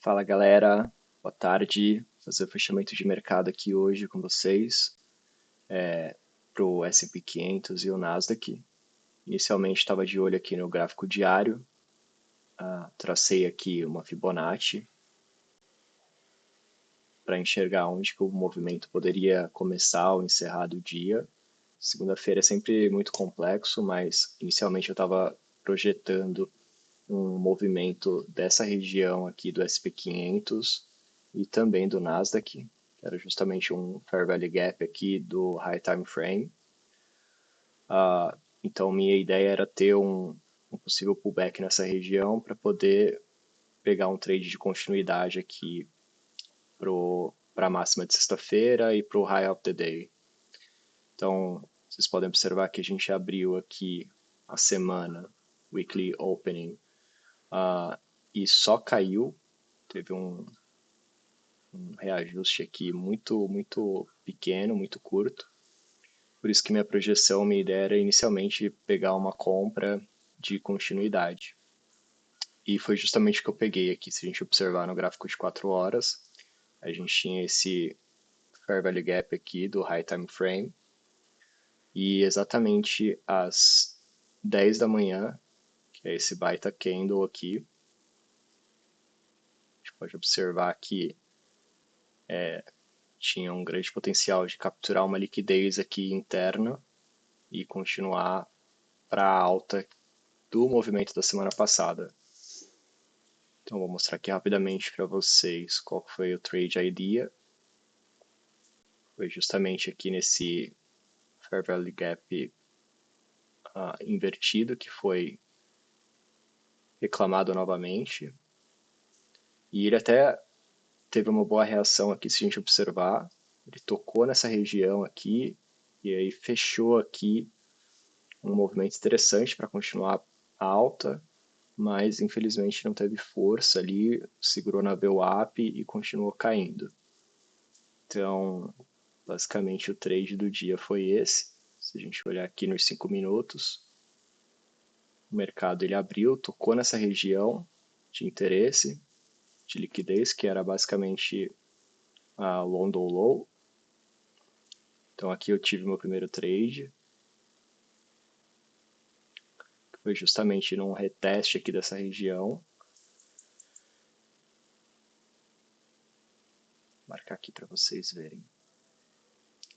Fala galera, boa tarde. Fazer o fechamento de mercado aqui hoje com vocês para o S&P 500 e o Nasdaq. Inicialmente estava de olho aqui no gráfico diário, tracei aqui uma Fibonacci para enxergar onde que o movimento poderia começar ou encerrar do dia. Segunda-feira é sempre muito complexo, mas inicialmente eu estava projetando um movimento dessa região aqui do S&P 500 e também do Nasdaq, que era justamente um Fair Value Gap aqui do High Time Frame. Então, minha ideia era ter um possível pullback nessa região para poder pegar um trade de continuidade aqui para a máxima de sexta-feira e para o High of the Day. Então, vocês podem observar que a gente abriu aqui a semana, Weekly Opening, e só caiu, teve um reajuste aqui muito pequeno, muito curto. Por isso que minha projeção, minha ideia era inicialmente pegar uma compra de continuidade. E foi justamente o que eu peguei aqui. Se a gente observar no gráfico de 4 horas, a gente tinha esse Fair Value Gap aqui do High Time Frame. E exatamente às 10 da manhã, que é esse baita candle aqui, a gente pode observar que tinha um grande potencial de capturar uma liquidez aqui interna e continuar para a alta do movimento da semana passada. Então vou mostrar aqui rapidamente para vocês qual foi o trade idea. Foi justamente aqui nesse Fair Value Gap invertido que foi reclamado novamente. E ele até teve uma boa reação aqui, se a gente observar. Ele tocou nessa região aqui e aí fechou aqui um movimento interessante para continuar alta, mas infelizmente não teve força ali, segurou na VWAP e continuou caindo. Então, basicamente o trade do dia foi esse. Se a gente olhar aqui nos 5 minutos, o mercado ele abriu, tocou nessa região de interesse, de liquidez, que era basicamente a London Low. Então aqui eu tive meu primeiro trade, que foi justamente num reteste aqui dessa região. Vou marcar aqui para vocês verem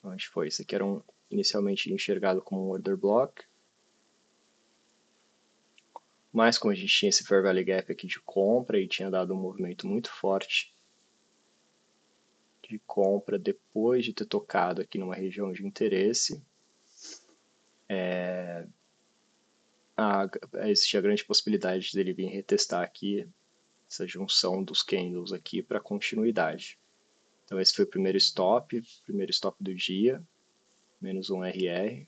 onde foi. Esse aqui era inicialmente enxergado como um order block, mas como a gente tinha esse Fair Value Gap aqui de compra e tinha dado um movimento muito forte de compra depois de ter tocado aqui numa região de interesse, existe a grande possibilidade dele vir retestar aqui essa junção dos candles aqui para continuidade. Então esse foi o primeiro stop do dia, menos um RR.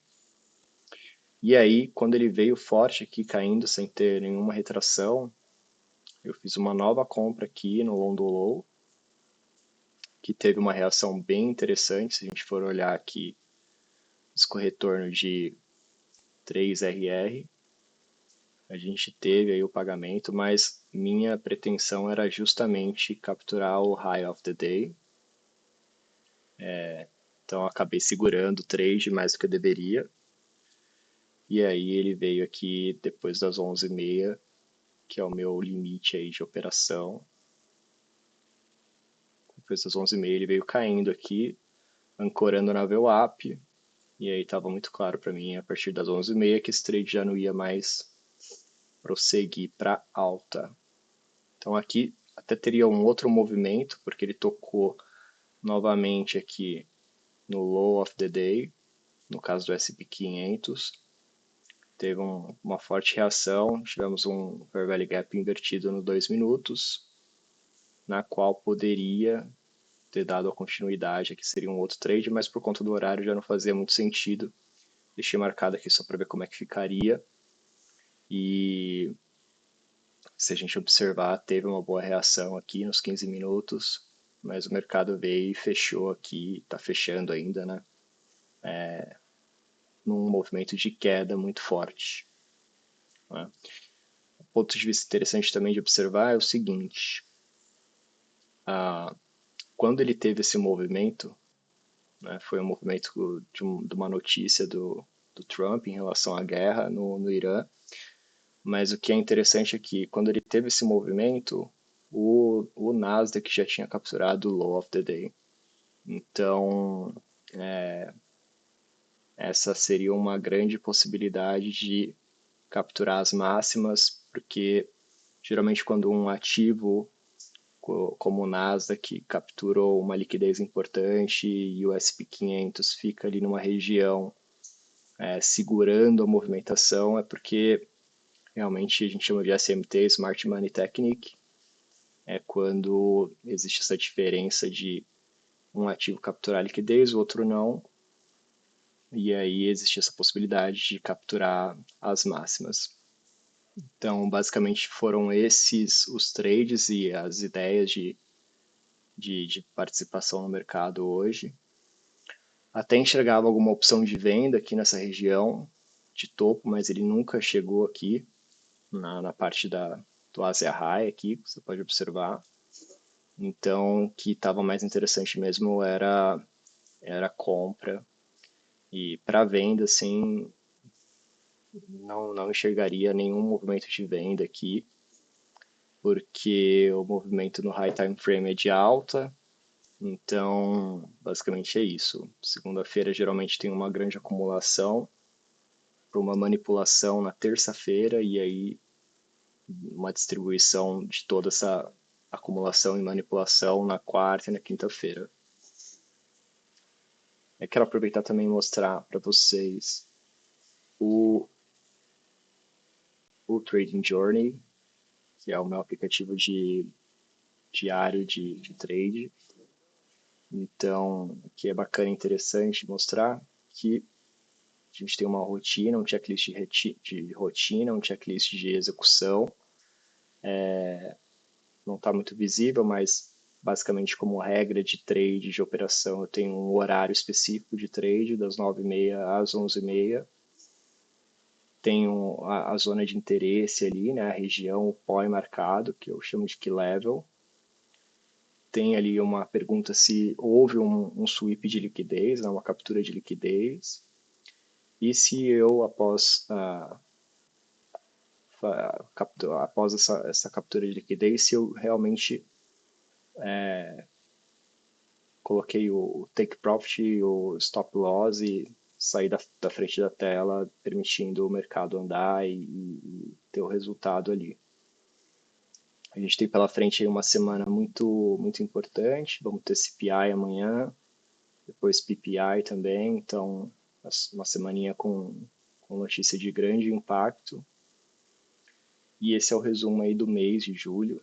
E aí, quando ele veio forte aqui, caindo sem ter nenhuma retração, eu fiz uma nova compra aqui no London Low, que teve uma reação bem interessante. Se a gente for olhar aqui, com retorno de 3 RR, a gente teve aí o pagamento, mas minha pretensão era justamente capturar o High of the Day. Então acabei segurando o trade mais do que eu deveria. E aí ele veio aqui depois das 11h30, que é o meu limite aí de operação. Depois das 11h30 ele veio caindo aqui, ancorando na VWAP. E aí estava muito claro para mim, a partir das 11h30, que esse trade já não ia mais prosseguir para alta. Então aqui até teria um outro movimento, porque ele tocou novamente aqui no Low of the Day, no caso do S&P 500. Teve uma forte reação, tivemos um Fair Value Gap invertido no 2 minutos, na qual poderia ter dado a continuidade, aqui seria um outro trade, mas por conta do horário já não fazia muito sentido. Deixei marcado aqui só para ver como é que ficaria. E se a gente observar, teve uma boa reação aqui nos 15 minutos, mas o mercado veio e fechou aqui, está fechando ainda, né? Num movimento de queda muito forte. Né? Um ponto de vista interessante também de observar é o seguinte: Quando ele teve esse movimento, né, foi um movimento de uma notícia do Trump em relação à guerra no Irã, mas o que é interessante é que quando ele teve esse movimento, o Nasdaq já tinha capturado o Low of the Day. Então, essa seria uma grande possibilidade de capturar as máximas, porque geralmente quando um ativo como o Nasdaq capturou uma liquidez importante e o S&P 500 fica ali numa região segurando a movimentação, é porque realmente a gente chama de SMT, Smart Money Technique, é quando existe essa diferença de um ativo capturar liquidez, o outro não, e aí existe essa possibilidade de capturar as máximas. Então, basicamente foram esses os trades e as ideias de participação no mercado hoje. Até enxergava alguma opção de venda aqui nessa região de topo, mas ele nunca chegou aqui na parte do Asia High aqui, você pode observar. Então, o que estava mais interessante mesmo era compra. E para venda, assim, não enxergaria nenhum movimento de venda aqui, porque o movimento no high time frame é de alta. Então, basicamente é isso. Segunda-feira geralmente tem uma grande acumulação para uma manipulação na terça-feira e aí uma distribuição de toda essa acumulação e manipulação na quarta e na quinta-feira. Eu quero aproveitar também e mostrar para vocês o, o Trading Journey, que é o meu aplicativo diário de trade. Então, aqui é bacana e interessante mostrar que a gente tem uma rotina, um checklist de rotina, um checklist de execução. Não está muito visível, mas basicamente como regra de trade, de operação, eu tenho um horário específico de trade, das 9h30 às 11h30. Tenho a zona de interesse ali, né, a região, o POI marcado, que eu chamo de Key Level. Tem ali uma pergunta se houve um sweep de liquidez, né, uma captura de liquidez. E se eu, após essa captura de liquidez, se eu realmente coloquei o take profit, o stop loss e sair da frente da tela, permitindo o mercado andar e ter o resultado ali. A gente tem pela frente uma semana muito importante, vamos ter CPI amanhã, depois PPI também, então uma semaninha com notícia de grande impacto. E esse é o resumo aí do mês de julho.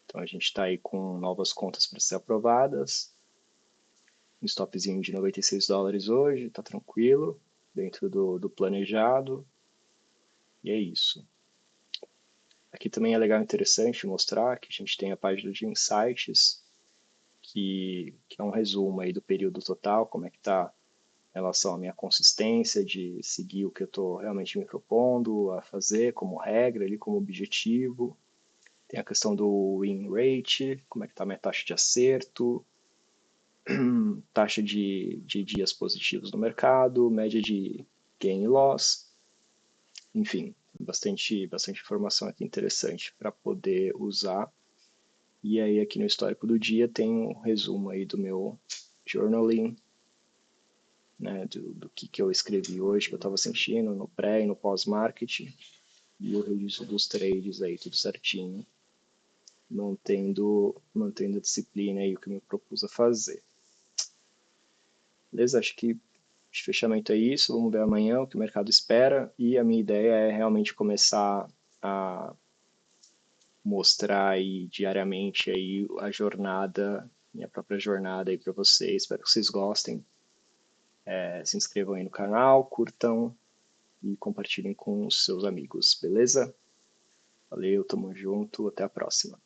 Então a gente está aí com novas contas para ser aprovadas, um stopzinho de $96 hoje, tá tranquilo, dentro do planejado, e é isso. Aqui também é legal e interessante mostrar que a gente tem a página de insights, que é um resumo aí do período total, como é que está em relação à minha consistência de seguir o que eu estou realmente me propondo a fazer como regra, ali como objetivo. Tem a questão do win rate, como é que está a minha taxa de acerto, taxa de dias positivos no mercado, média de gain e loss, enfim, bastante informação aqui interessante para poder usar. E aí aqui no histórico do dia tem um resumo aí do meu journaling, né, do que eu escrevi hoje, que eu estava sentindo no pré e no pós-market, e o registro dos trades aí, tudo certinho, mantendo a disciplina aí, o que eu me propus a fazer. Beleza? Acho que de fechamento é isso, vamos ver amanhã o que o mercado espera, e a minha ideia é realmente começar a mostrar aí diariamente aí a jornada, minha própria jornada aí para vocês, espero que vocês gostem. Se inscrevam aí no canal, curtam e compartilhem com os seus amigos, beleza? Valeu, tamo junto, até a próxima.